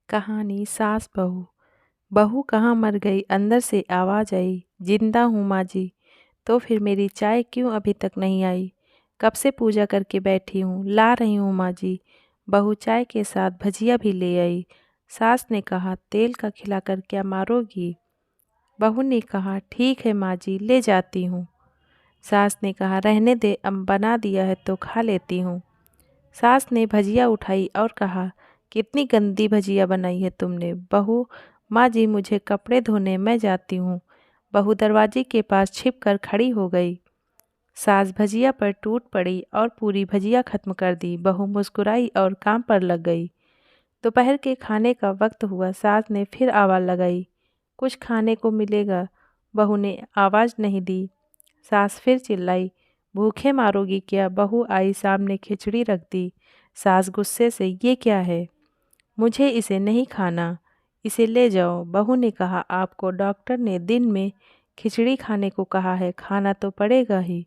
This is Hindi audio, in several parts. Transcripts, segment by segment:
कहानी सास बहू। बहू कहाँ मर गई, अंदर से आवाज़ आई, जिंदा हूँ माँ जी। तो फिर मेरी चाय क्यों अभी तक नहीं आई? कब से पूजा करके बैठी हूँ, ला रही हूँ माँ जी। बहू चाय के साथ भजिया भी ले आई। सास ने कहा, तेल का खिलाकर क्या मारोगी? बहू ने कहा, ठीक है माँ जी, ले जाती हूँ। सास ने कहा, रहने दे, अब बना दिया है तो खा लेती हूँ। सास ने भजिया उठाई और कहा, कितनी गंदी भजिया बनाई है तुमने। बहू, माँ जी मुझे कपड़े धोने, मैं जाती हूँ। बहू दरवाजे के पास छिप कर खड़ी हो गई। सास भजिया पर टूट पड़ी और पूरी भजिया खत्म कर दी। बहू मुस्कुराई और काम पर लग गई। दोपहर के खाने का वक्त हुआ। सास ने फिर आवाज़ लगाई, कुछ खाने को मिलेगा? बहू ने आवाज़ नहीं दी। सास फिर चिल्लाई, भूखे मारोगी क्या? बहू आई, सामने खिचड़ी रख दी। सास गुस्से से, ये क्या है? मुझे इसे नहीं खाना, इसे ले जाओ। बहू ने कहा, आपको डॉक्टर ने दिन में खिचड़ी खाने को कहा है, खाना तो पड़ेगा ही।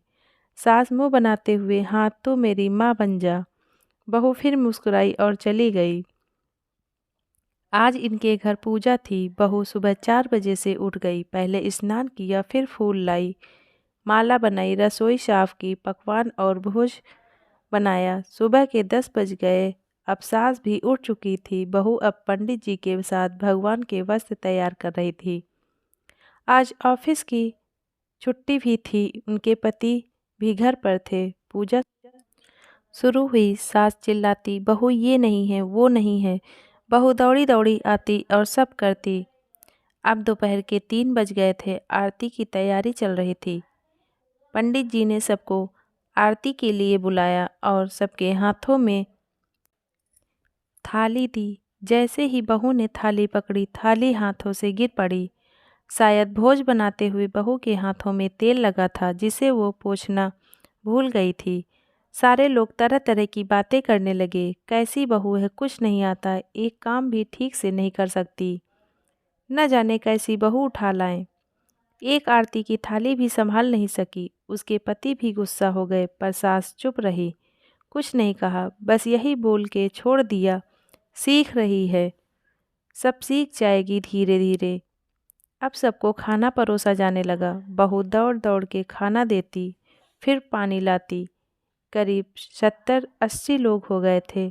सास मुंह बनाते हुए, हाँ तू मेरी माँ बन जा। बहू फिर मुस्कुराई और चली गई। आज इनके घर पूजा थी। बहू सुबह 4 बजे से उठ गई। पहले स्नान किया, फिर फूल लाई, माला बनाई, रसोई साफ की, पकवान और भोज बनाया। सुबह के 10 बज गए। अब सास भी उठ चुकी थी। बहू अब पंडित जी के साथ भगवान के वस्त्र तैयार कर रही थी। आज ऑफिस की छुट्टी भी थी। उनके पति भी घर पर थे। पूजा शुरू हुई। सास चिल्लाती, बहू ये नहीं है, वो नहीं है। बहू दौड़ी दौड़ी आती और सब करती। अब दोपहर के 3 बज गए थे। आरती की तैयारी चल रही थी। पंडित जी ने सबको आरती के लिए बुलाया और सबके हाथों में थाली दी। जैसे ही बहू ने थाली पकड़ी, थाली हाथों से गिर पड़ी। शायद भोज बनाते हुए बहू के हाथों में तेल लगा था, जिसे वो पोंछना भूल गई थी। सारे लोग तरह तरह की बातें करने लगे। कैसी बहू है, कुछ नहीं आता, एक काम भी ठीक से नहीं कर सकती, न जाने कैसी बहू उठा लाएं। एक आरती की थाली भी संभाल नहीं सकी। उसके पति भी गुस्सा हो गए, पर सास चुप रही, कुछ नहीं कहा, बस यही बोल के छोड़ दिया, सीख रही है, सब सीख जाएगी धीरे धीरे। अब सबको खाना परोसा जाने लगा। बहू दौड़ दौड़ के खाना देती, फिर पानी लाती। करीब 70-80 लोग हो गए थे।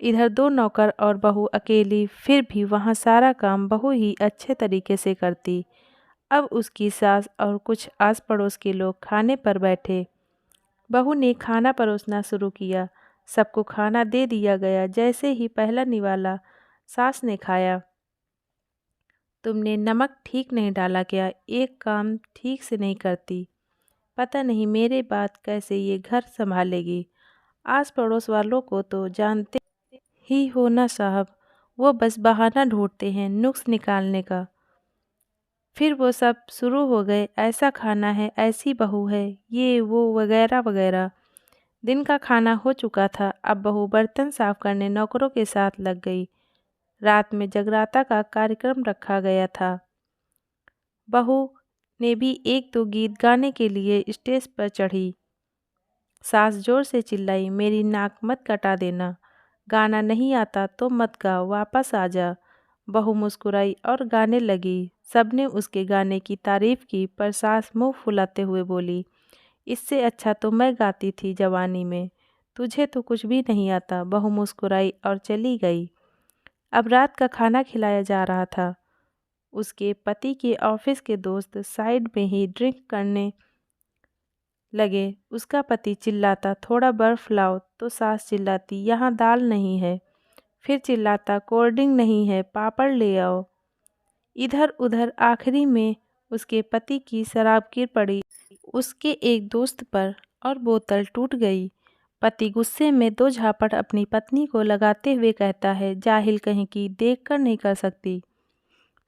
इधर 2 नौकर और बहू अकेली, फिर भी वहाँ सारा काम बहू ही अच्छे तरीके से करती। अब उसकी सास और कुछ आस पड़ोस के लोग खाने पर बैठे। बहू ने खाना परोसना शुरू किया। सबको खाना दे दिया गया। जैसे ही पहला निवाला सास ने खाया, तुमने नमक ठीक नहीं डाला क्या? एक काम ठीक से नहीं करती, पता नहीं मेरे बाद कैसे ये घर संभालेगी। आस पड़ोस वालों को तो जानते ही हो ना साहब, वो बस बहाना ढूंढते हैं नुक्स निकालने का। फिर वो सब शुरू हो गए, ऐसा खाना है, ऐसी बहू है, ये वो वगैरह वगैरह। दिन का खाना हो चुका था। अब बहू बर्तन साफ करने नौकरों के साथ लग गई। रात में जगराता का कार्यक्रम रखा गया था। बहू ने भी 1-2 गीत गाने के लिए स्टेज पर चढ़ी। सास जोर से चिल्लाई, मेरी नाक मत कटा देना, गाना नहीं आता तो मत गा, वापस आ जा। बहू मुस्कुराई और गाने लगी। सबने उसके गाने की तारीफ की, पर सास मुंह फुलाते हुए बोली, इससे अच्छा तो मैं गाती थी जवानी में, तुझे तो कुछ भी नहीं आता। बहू मुस्कुराई और चली गई। अब रात का खाना खिलाया जा रहा था। उसके पति के ऑफिस के दोस्त साइड में ही ड्रिंक करने लगे। उसका पति चिल्लाता, थोड़ा बर्फ लाओ, तो सास चिल्लाती, यहाँ दाल नहीं है। फिर चिल्लाता, कोल्ड ड्रिंक नहीं है, पापड़ ले आओ। इधर उधर आखिरी में उसके पति की शराब गिर पड़ी उसके एक दोस्त पर और बोतल टूट गई। पति गुस्से में 2 झापड़ अपनी पत्नी को लगाते हुए कहता है, जाहिल कहीं की, देख कर नहीं कर सकती,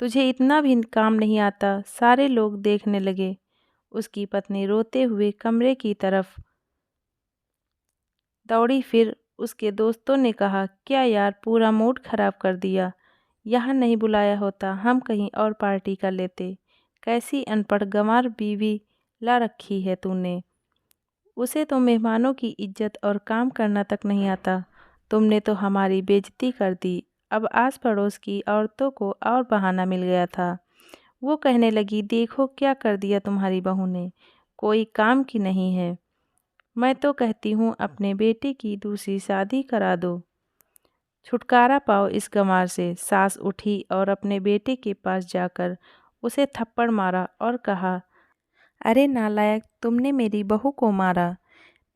तुझे इतना भी काम नहीं आता। सारे लोग देखने लगे। उसकी पत्नी रोते हुए कमरे की तरफ दौड़ी। फिर उसके दोस्तों ने कहा, क्या यार, पूरा मूड खराब कर दिया, यहाँ नहीं बुलाया होता, हम कहीं और पार्टी कर लेते। कैसी अनपढ़ गंवार बीवी ला रखी है तूने, उसे तो मेहमानों की इज्जत और काम करना तक नहीं आता। तुमने तो हमारी बेइज्जती कर दी। अब आस पड़ोस की औरतों को और बहाना मिल गया था। वो कहने लगी, देखो क्या कर दिया तुम्हारी बहू ने, कोई काम की नहीं है। मैं तो कहती हूँ अपने बेटे की दूसरी शादी करा दो, छुटकारा पाओ इस गंवार से। सास उठी और अपने बेटे के पास जाकर उसे थप्पड़ मारा और कहा, अरे नालायक, तुमने मेरी बहू को मारा,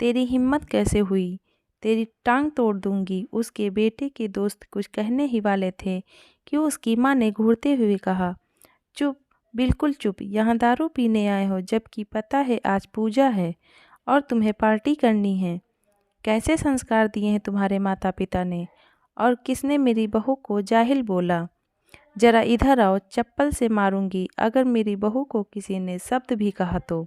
तेरी हिम्मत कैसे हुई, तेरी टांग तोड़ दूंगी। उसके बेटे के दोस्त कुछ कहने ही वाले थे कि उसकी माँ ने घूरते हुए कहा, चुप, बिल्कुल चुप, यहाँ दारू पीने आए हो जबकि पता है आज पूजा है और तुम्हें पार्टी करनी है। कैसे संस्कार दिए हैं तुम्हारे माता पिता ने, और किसने मेरी बहू को जाहिल बोला। जरा इधर आओ, चप्पल से मारूंगी अगर मेरी बहू को किसी ने शब्द भी कहा तो।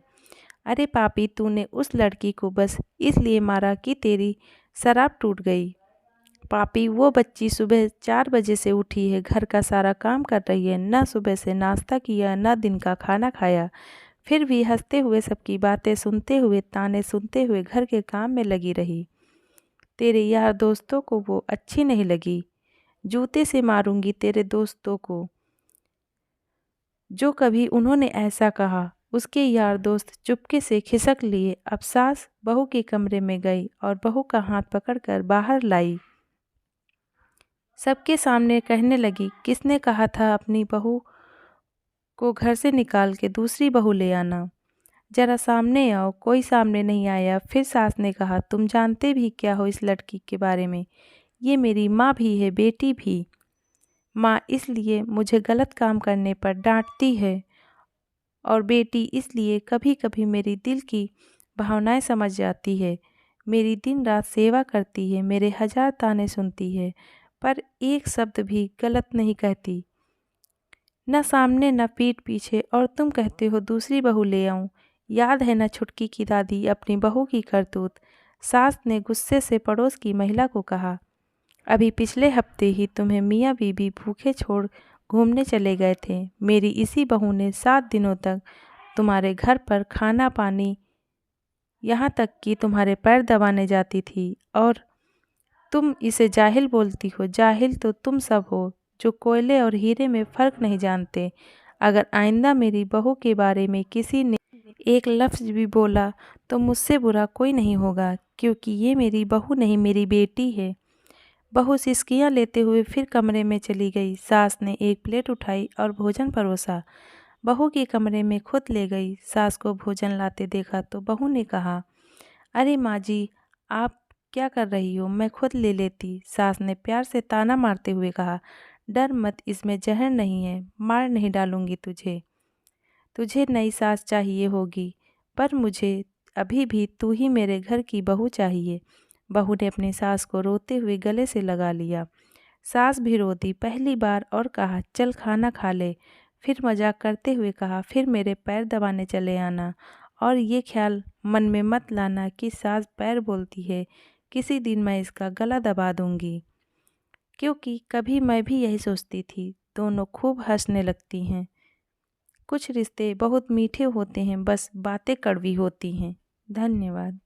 अरे पापी, तूने उस लड़की को बस इसलिए मारा कि तेरी शराब टूट गई। पापी, वो बच्ची सुबह 4 बजे से उठी है, घर का सारा काम कर रही है, न सुबह से नाश्ता किया न दिन का खाना खाया, फिर भी हंसते हुए सबकी बातें सुनते हुए ताने सुनते हुए घर के काम में लगी रही। तेरे यार दोस्तों को वो अच्छी नहीं लगी। जूते से मारूंगी तेरे दोस्तों को जो कभी उन्होंने ऐसा कहा। उसके यार दोस्त चुपके से खिसक लिए। अब सास बहू के कमरे में गई और बहू का हाथ पकड़कर बाहर लाई। सबके सामने कहने लगी, किसने कहा था अपनी बहू को घर से निकाल के दूसरी बहू ले आना। जरा सामने आओ। कोई सामने नहीं आया। फिर सास ने कहा, तुम जानते भी क्या हो इस लड़की के बारे में, ये मेरी माँ भी है, बेटी भी। माँ इसलिए मुझे गलत काम करने पर डांटती है और बेटी इसलिए कभी कभी मेरी दिल की भावनाएं समझ जाती है। मेरी दिन रात सेवा करती है, मेरे 1000 ताने सुनती है, पर एक शब्द भी गलत नहीं कहती, न सामने न पीठ पीछे। और तुम कहते हो दूसरी बहू ले आऊं। याद है न छुटकी की दादी अपनी बहू की करतूत। सास ने गुस्से से पड़ोस की महिला को कहा, अभी पिछले हफ्ते ही तुम्हें मियाँ बीबी भूखे छोड़ घूमने चले गए थे। मेरी इसी बहू ने 7 दिनों तक तुम्हारे घर पर खाना पानी, यहाँ तक कि तुम्हारे पैर दबाने जाती थी, और तुम इसे जाहिल बोलती हो। जाहिल तो तुम सब हो जो कोयले और हीरे में फ़र्क नहीं जानते। अगर आइंदा मेरी बहू के बारे में किसी ने एक लफ्ज़ भी बोला तो मुझसे बुरा कोई नहीं होगा, क्योंकि ये मेरी बहू नहीं, मेरी बेटी है। बहू सिसकियाँ लेते हुए फिर कमरे में चली गई। सास ने एक प्लेट उठाई और भोजन परोसा, बहू के कमरे में खुद ले गई। सास को भोजन लाते देखा तो बहू ने कहा, अरे माँ जी, आप क्या कर रही हो, मैं खुद ले लेती। सास ने प्यार से ताना मारते हुए कहा, डर मत, इसमें जहर नहीं है, मार नहीं डालूंगी तुझे। तुझे नई सास चाहिए होगी, पर मुझे अभी भी तू ही मेरे घर की बहू चाहिए। बहू ने अपनी सास को रोते हुए गले से लगा लिया। सास भी रो दी पहली बार और कहा, चल खाना खा ले। फिर मजाक करते हुए कहा, फिर मेरे पैर दबाने चले आना, और ये ख्याल मन में मत लाना कि सास पैर बोलती है, किसी दिन मैं इसका गला दबा दूंगी। क्योंकि कभी मैं भी यही सोचती थी। दोनों खूब हंसने लगती हैं। कुछ रिश्ते बहुत मीठे होते हैं, बस बातें कड़वी होती हैं। धन्यवाद।